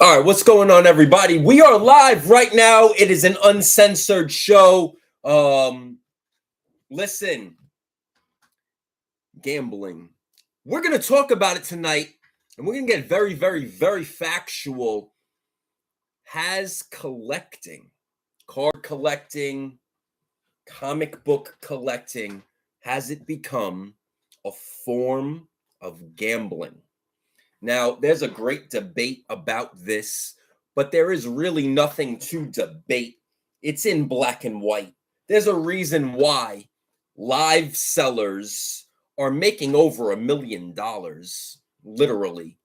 All right, what's going on, everybody? We are live right now. It is an uncensored show. Listen, gambling. We're going to talk about it tonight, and we're going to get very, very, very factual. Has collecting, card collecting, comic book collecting, has it become a form of gambling? Now, there's a great debate about this, but there is really nothing to debate. It's in black and white. There's a reason why live sellers are making over $1 million, literally,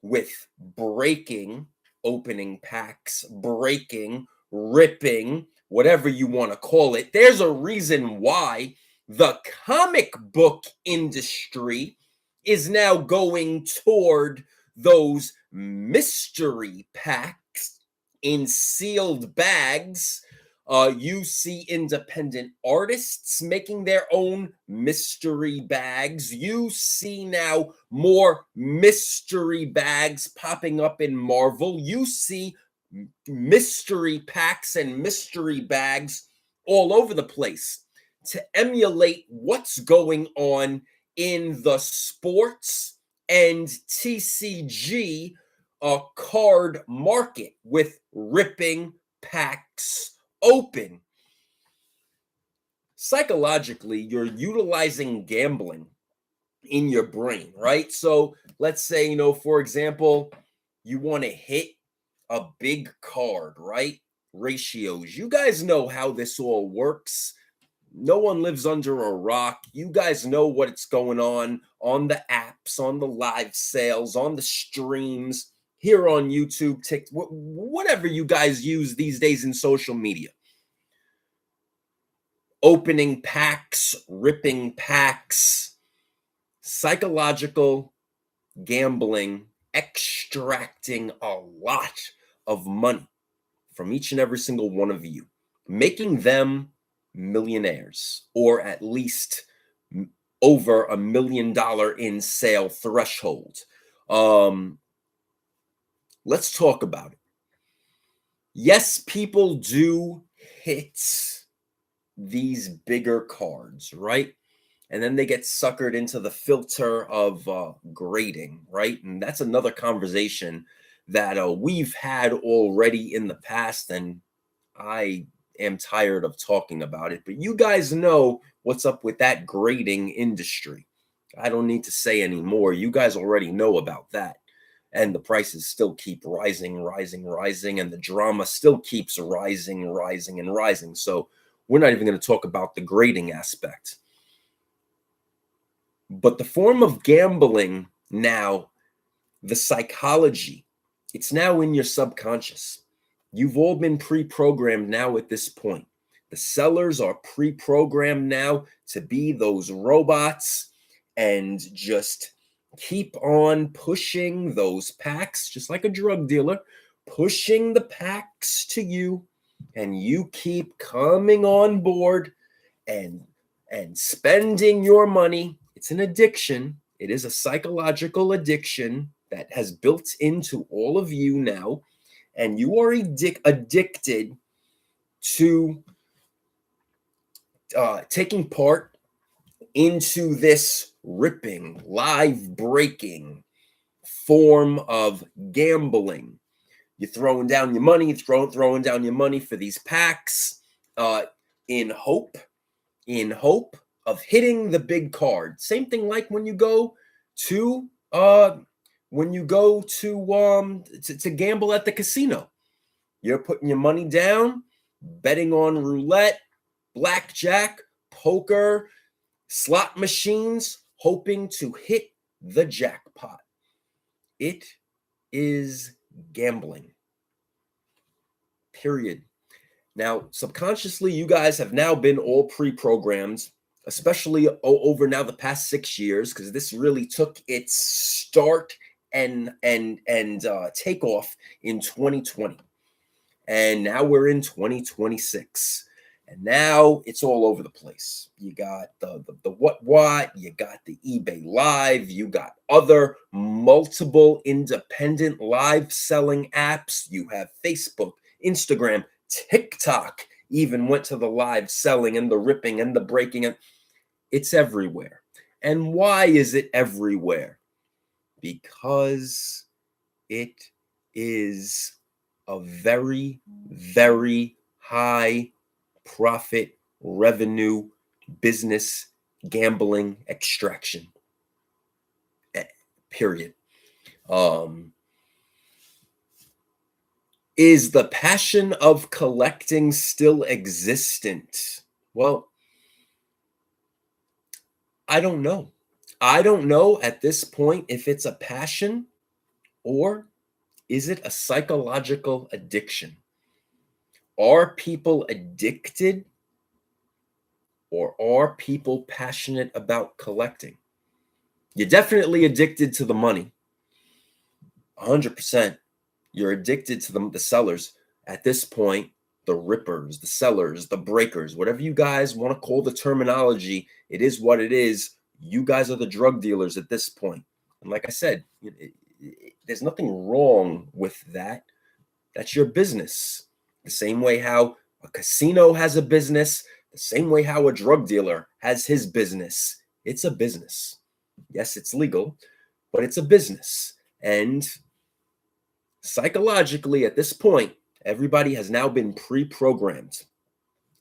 with breaking opening packs, breaking, ripping, whatever you want to call it. There's a reason why the comic book industry is now going toward those mystery packs in sealed bags. You see independent artists making their own mystery bags. You see now more mystery bags popping up in Marvel. You see mystery packs and mystery bags all over the place to emulate what's going on in the sports and TCG card market with ripping packs open. Psychologically, you're utilizing gambling in your brain, right? So let's say, for example, you want to hit a big card, right? Ratios. You guys know how this all works. No one lives under a rock. You guys know what's going on the apps, on the live sales, on the streams, here on YouTube, TikTok, whatever you guys use these days in social media. Opening packs, ripping packs, psychological gambling, extracting a lot of money from each and every single one of you, making them millionaires, or at least over $1 million in sale threshold. Let's talk about it. Yes, people do hit these bigger cards, right? And then they get suckered into the filter of grading, right? And that's another conversation that we've had already in the past, and I am tired of talking about it, but you guys know what's up with that grading industry. I don't need to say anymore. You guys already know about that. And the prices still keep rising, and the drama still keeps rising. So we're not even going to talk about the grading aspect. But the form of gambling now, the psychology, it's now in your subconscious. You've all been pre-programmed now at this point. The sellers are pre-programmed now to be those robots and just keep on pushing those packs, just like a drug dealer, pushing the packs to you, and you keep coming on board and spending your money. It's an addiction. It is a psychological addiction that has built into all of you now. And you are addicted to taking part into this ripping, live breaking form of gambling. You're throwing down your money, throwing down your money for these packs in hope of hitting the big card. Same thing like when you go to to gamble at the casino. You're putting your money down, betting on roulette, blackjack, poker, slot machines, hoping to hit the jackpot. It is gambling. Period. Now, subconsciously, you guys have now been all pre-programmed, especially over now the past 6 years, because this really took its start and takeoff in 2020. And now we're in 2026. And now it's all over the place. You got the what, you got the eBay Live, you got other multiple independent live selling apps. You have Facebook, Instagram, TikTok even went to the live selling and the ripping and the breaking. And it's everywhere. And why is it everywhere? Because it is a very, very high profit revenue business gambling extraction. Period. Is the passion of collecting still existent? Well, I don't know. I don't know at this point if it's a passion or is it a psychological addiction? Are people addicted or are people passionate about collecting? You're definitely addicted to the money. 100%. You're addicted to the sellers. At this point, the rippers, the sellers, the breakers, whatever you guys want to call the terminology, it is what it is. You guys are the drug dealers at this point. And like I said, there's nothing wrong with that. That's your business. The same way how a casino has a business, the same way how a drug dealer has his business. It's a business. Yes, it's legal, but it's a business. And psychologically, at this point, everybody has now been pre-programmed.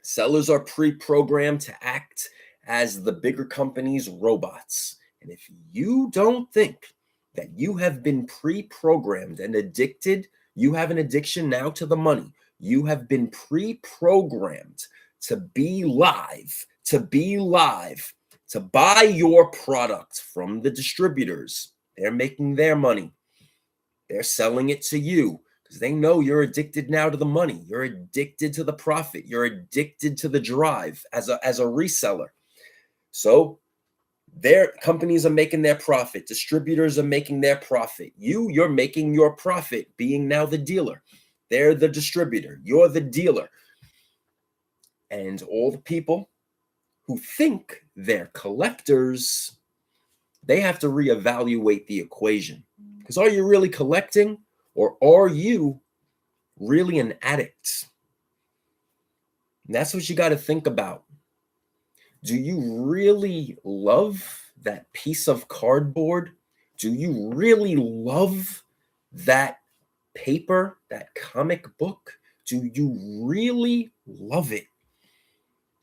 Sellers are pre-programmed to act as the bigger companies' robots. And if you don't think that you have been pre-programmed and addicted, you have an addiction now to the money. You have been pre-programmed to be live, to buy your product from the distributors. They're making their money. They're selling it to you because they know you're addicted now to the money. You're addicted to the profit. You're addicted to the drive as a reseller. So their companies are making their profit. Distributors are making their profit. You're making your profit being now the dealer. They're the distributor. You're the dealer. And all the people who think they're collectors, they have to reevaluate the equation. Because are you really collecting or are you really an addict? And that's what you got to think about. Do you really love that piece of cardboard? Do you really love that paper, that comic book? Do you really love it?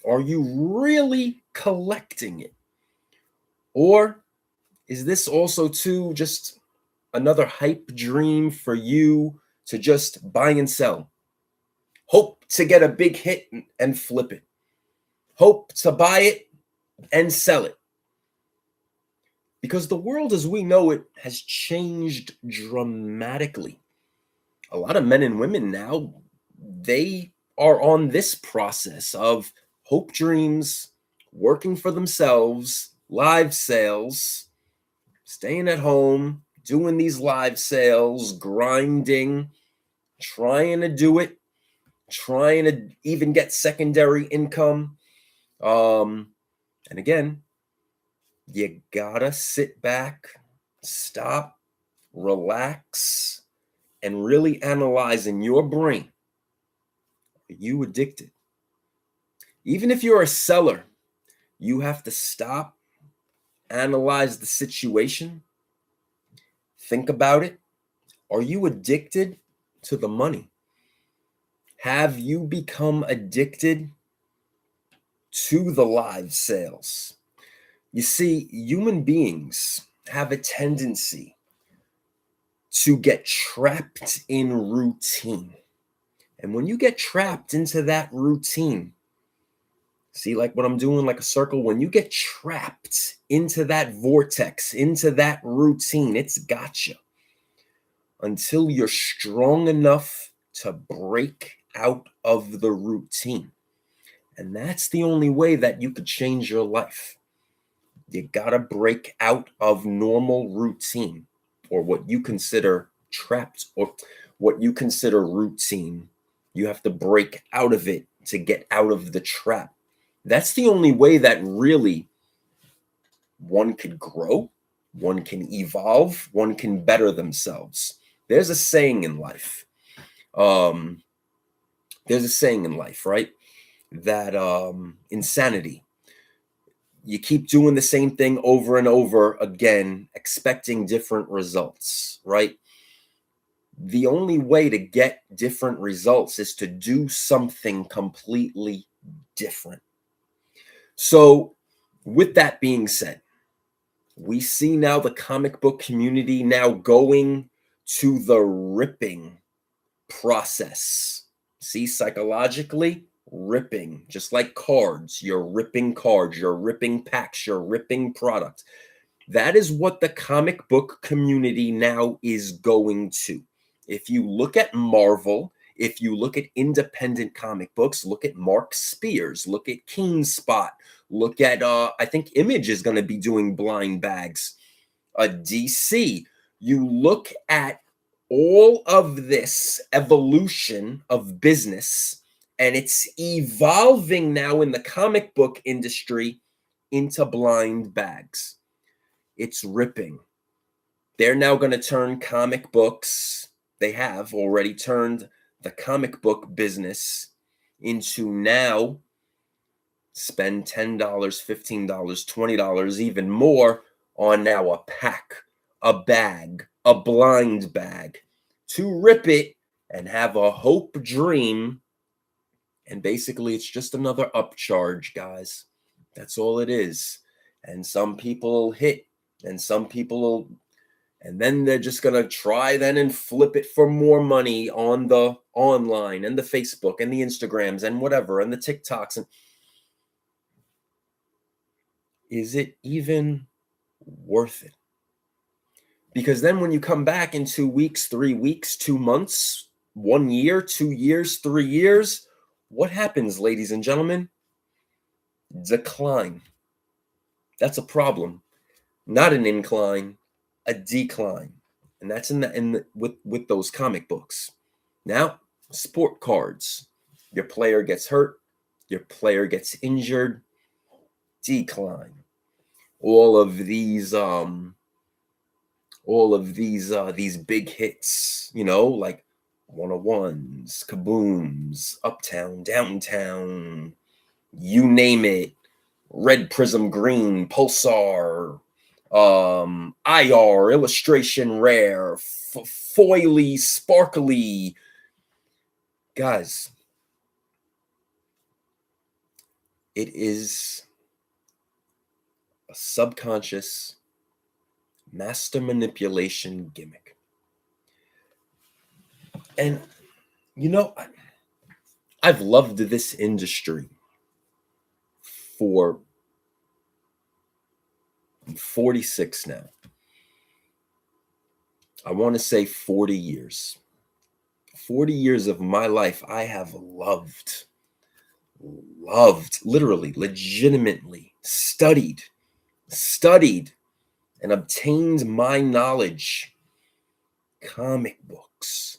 Are you really collecting it? Or is this also too just another hype dream for you to just buy and sell? Hope to get a big hit and flip it. Hope to buy it and sell it. Because the world as we know it has changed dramatically. A lot of men and women now, they are on this process of hope dreams, working for themselves, live sales, staying at home, doing these live sales, grinding, trying to do it, trying to even get secondary income. And again, you gotta sit back, stop, relax, and really analyze in your brain. Are you addicted? Even if you're a seller, you have to stop, analyze the situation, think about it. Are you addicted to the money? Have you become addicted to the live sales? You see, human beings have a tendency to get trapped in routine. And when you get trapped into that routine, see, like what I'm doing, like a circle, when you get trapped into that vortex, into that routine, it's got you until you're strong enough to break out of the routine. And that's the only way that you could change your life. You gotta break out of normal routine, or what you consider trapped, or what you consider routine. You have to break out of it to get out of the trap. That's the only way that really one could grow, one can evolve, one can better themselves. There's a saying in life. Right? That insanity. You keep doing the same thing over and over again, expecting different results, right? The only way to get different results is to do something completely different. So, with that being said, we see now the comic book community now going to the ripping process. See, psychologically, ripping, just like cards. You're ripping cards, you're ripping packs, you're ripping product. That is what the comic book community now is going to. If you look at Marvel, if you look at independent comic books, look at Mark Spears, look at Keen Spot, look at I think Image is going to be doing blind bags. DC, you look at all of this evolution of business, and it's evolving now in the comic book industry into blind bags. It's ripping. They're now going to turn comic books, they have already turned the comic book business into now spend $10, $15, $20, even more on now a pack, a bag, a blind bag to rip it and have a hope dream. And basically, it's just another upcharge, guys. That's all it is. And some people hit, and some people, and then they're just going to try then and flip it for more money on the online and the Facebook and the Instagrams and whatever and the TikToks. And is it even worth it? Because then when you come back in 2 weeks, 3 weeks, 2 months, 1 year, 2 years, 3 years, what happens, ladies and gentlemen? Decline. That's a problem. Not an incline, a decline. And that's with those comic books. Now, sport cards. Your player gets hurt, your player gets injured, decline. All of these big hits, like 101s, kabooms, uptown, downtown, you name it, red prism, green, pulsar, IR, illustration rare, foily, sparkly. Guys, it is a subconscious master manipulation gimmick. And I've loved this industry for 46 now. I want to say 40 years. 40 years of my life I have loved, literally, legitimately studied and obtained my knowledge. Comic books,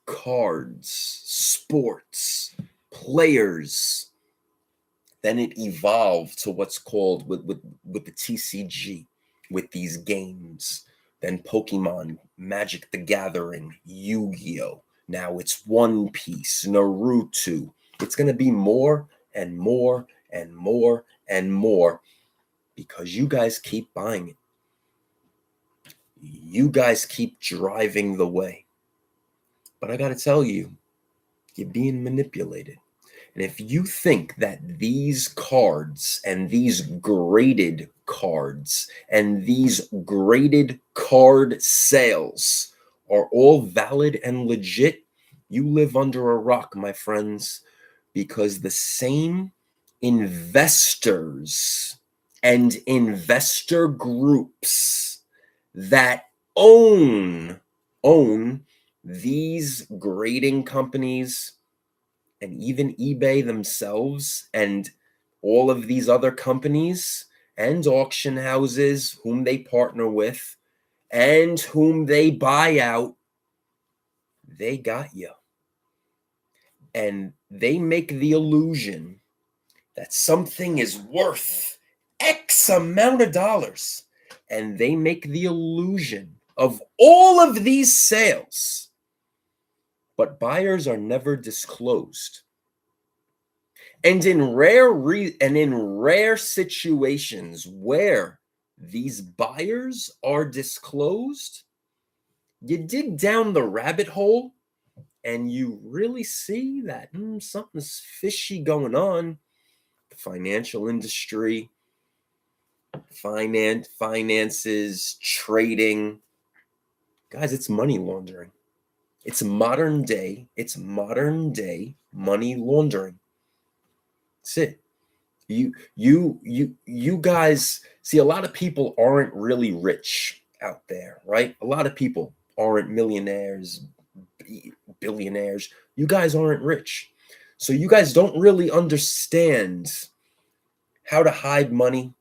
cards, sports, players. Then it evolved to what's called with the TCG, with these games. Then Pokemon, Magic the Gathering, Yu-Gi-Oh! Now it's One Piece, Naruto. It's going to be more and more and more and more because you guys keep buying it. You guys keep driving the way. But I got to tell you, you're being manipulated. And if you think that these cards and these graded cards and these graded card sales are all valid and legit, you live under a rock, my friends, because the same investors and investor groups that own these grading companies and even eBay themselves and all of these other companies and auction houses whom they partner with and whom they buy out, they got you. And They make the illusion that something is worth X amount of dollars. And they make the illusion of all of these sales, but buyers are never disclosed. And in rare situations where these buyers are disclosed, you dig down the rabbit hole and you really see that something's fishy going on. The financial industry, finances, trading. Guys, it's money laundering. It's modern day money laundering. That's it. You guys see, a lot of people aren't really rich out there, right? A lot of people aren't millionaires, billionaires. You guys aren't rich. So you guys don't really understand how to hide money,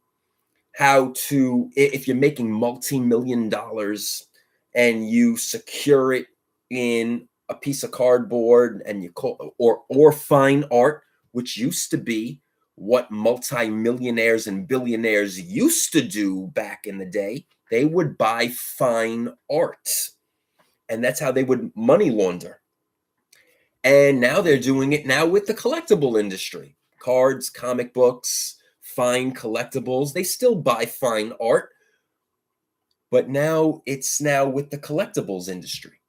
how to, if you're making multi-million dollars and you secure it in a piece of cardboard and you call or fine art, which used to be what multi-millionaires and billionaires used to do back in the day. They would buy fine art, and that's how they would money launder. And now they're doing it now with the collectible industry. Cards, comic books, fine collectibles. They still buy fine art, but now it's now with the collectibles industry.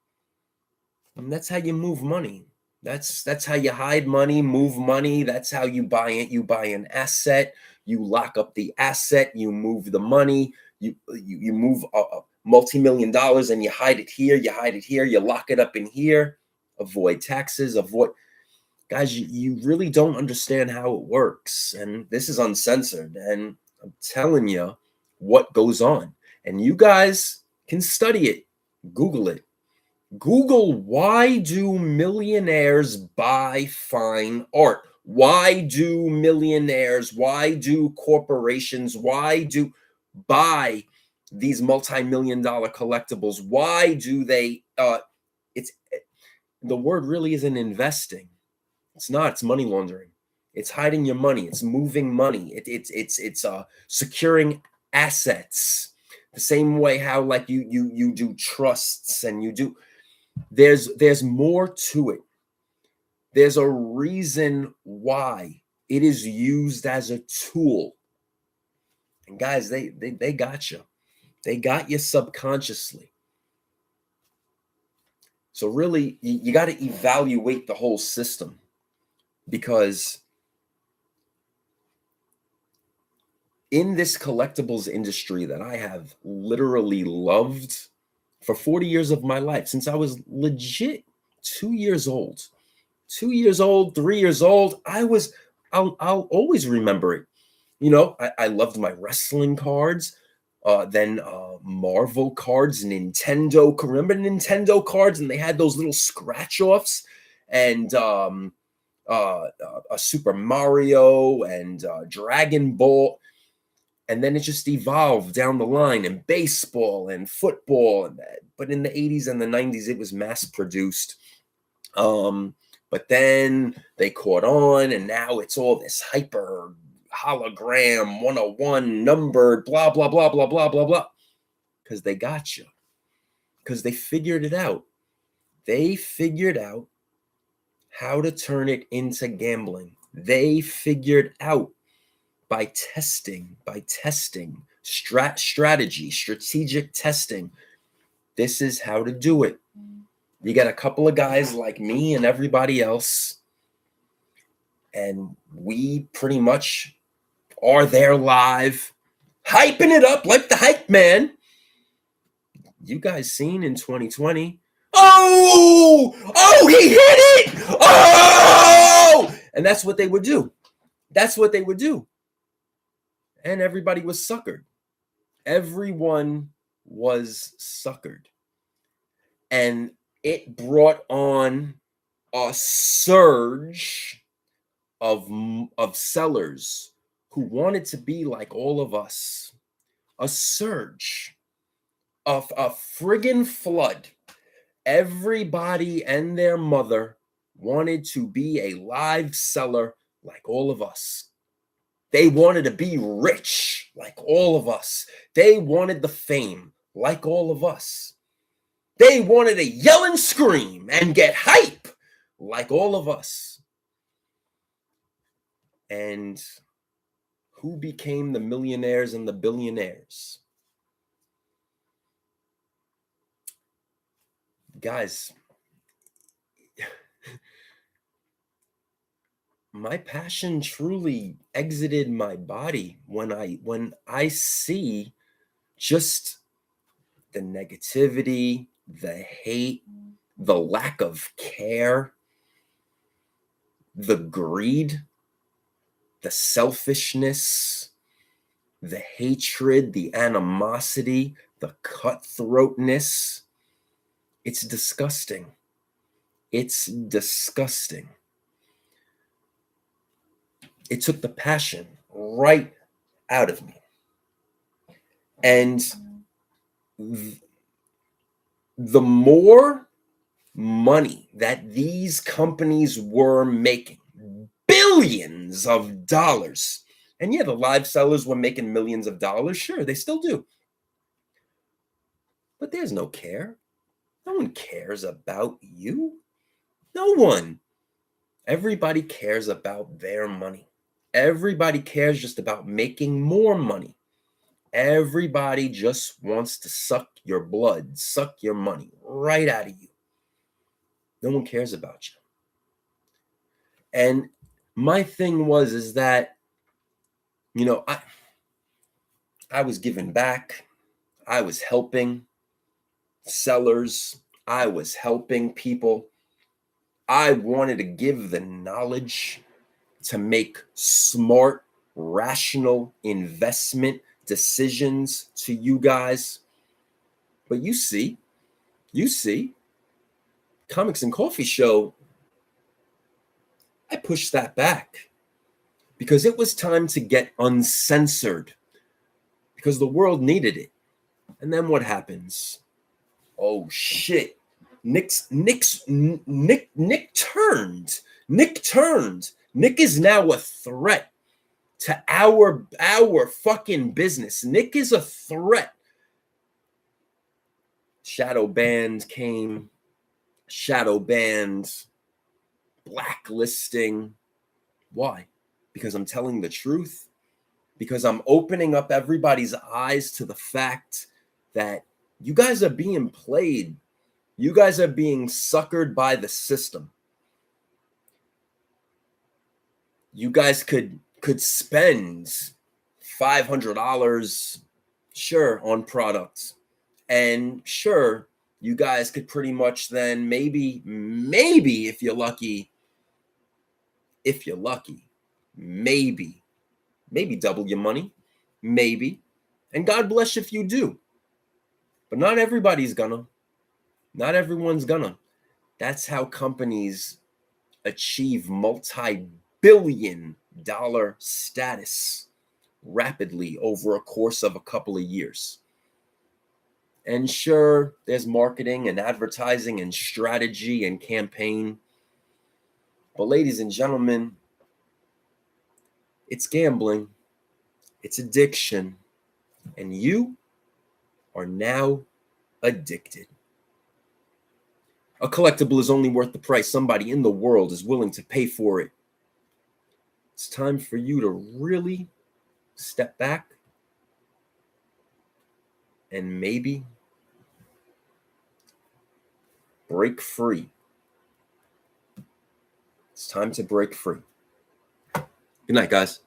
And that's how you move money. That's how you hide money, move money. That's how you buy it. You buy an asset, you lock up the asset, you move the money, you move multi-million dollars and you hide it here, you lock it up in here, avoid taxes, avoid. Guys, you really don't understand how it works. And this is uncensored. And I'm telling you what goes on. And you guys can study it. Google it. Google, why do millionaires buy fine art? Why do millionaires, why do corporations, why do buy these multi-million dollar collectibles? Why do they, it's, the word really isn't investing. It's not. It's money laundering. It's hiding your money. It's moving money. It's securing assets. The same way how like you do trusts and you do. There's more to it. There's a reason why it is used as a tool. And guys, they got you. They got you subconsciously. So really, you got to evaluate the whole system, because in this collectibles industry that I have literally loved for 40 years of my life, since I was legit 2 years old, 3 years old, I'll always remember it. You know, I loved my wrestling cards, then Marvel cards, Nintendo. Remember Nintendo cards? And they had those little scratch offs, and a Super Mario and Dragon Ball. And then it just evolved down the line, and baseball and football. And that. But in the 80s and the 90s, it was mass produced. But then they caught on, and now it's all this hyper hologram 101 numbered, blah, blah, blah, blah, blah, blah, blah. Because they got you. Because they figured it out. They figured out how to turn it into gambling. They figured out by testing, strategy, strategic testing. This is how to do it. You got a couple of guys like me and everybody else, and we pretty much are there live, hyping it up like the hype man. You guys seen in 2020. Oh, he hit it. Oh, and that's what they would do. And everybody was suckered. Everyone was suckered. And it brought on a surge of sellers who wanted to be like all of us. A surge of a friggin' flood. Everybody and their mother wanted to be a live seller like all of us. They wanted to be rich like all of us. They wanted the fame like all of us. They wanted to yell and scream and get hype like all of us. And who became the millionaires and the billionaires? Guys, my passion truly exited my body when I see just the negativity, the hate, the lack of care, the greed, the selfishness, the hatred, the animosity, the cutthroatness. It's disgusting. It's disgusting. It took the passion right out of me. And the more money that these companies were making, billions of dollars. And yeah, the live sellers were making millions of dollars. Sure, they still do. But there's no care. No one cares about you. No one. Everybody cares about their money. Everybody cares just about making more money. Everybody just wants to suck your blood, suck your money right out of you. No one cares about you. And my thing is that, I was giving back. I was helping sellers. I was helping people. I wanted to give the knowledge to make smart, rational investment decisions to you guys. But you see, Comics and Coffee Show, I pushed that back because it was time to get uncensored because the world needed it. And then what happens? Oh shit. Nick turned. Nick is now a threat to our fucking business. Nick is a threat. Shadow banned came. Shadow banned. Blacklisting. Why? Because I'm telling the truth. Because I'm opening up everybody's eyes to the fact that you guys are being played. You guys are being suckered by the system. You guys could spend $500, sure, on products. And sure, you guys could pretty much then maybe if you're lucky, maybe double your money, maybe. And God bless if you do. But not everybody's gonna. Not everyone's gonna. That's how companies achieve multi-billion-dollar status rapidly over a course of a couple of years. And sure, there's marketing and advertising and strategy and campaign. But ladies and gentlemen, it's gambling, it's addiction, and you are now addicted. A collectible is only worth the price somebody in the world is willing to pay for it. It's time for you to really step back and maybe break free. It's time to break free. Good night, guys.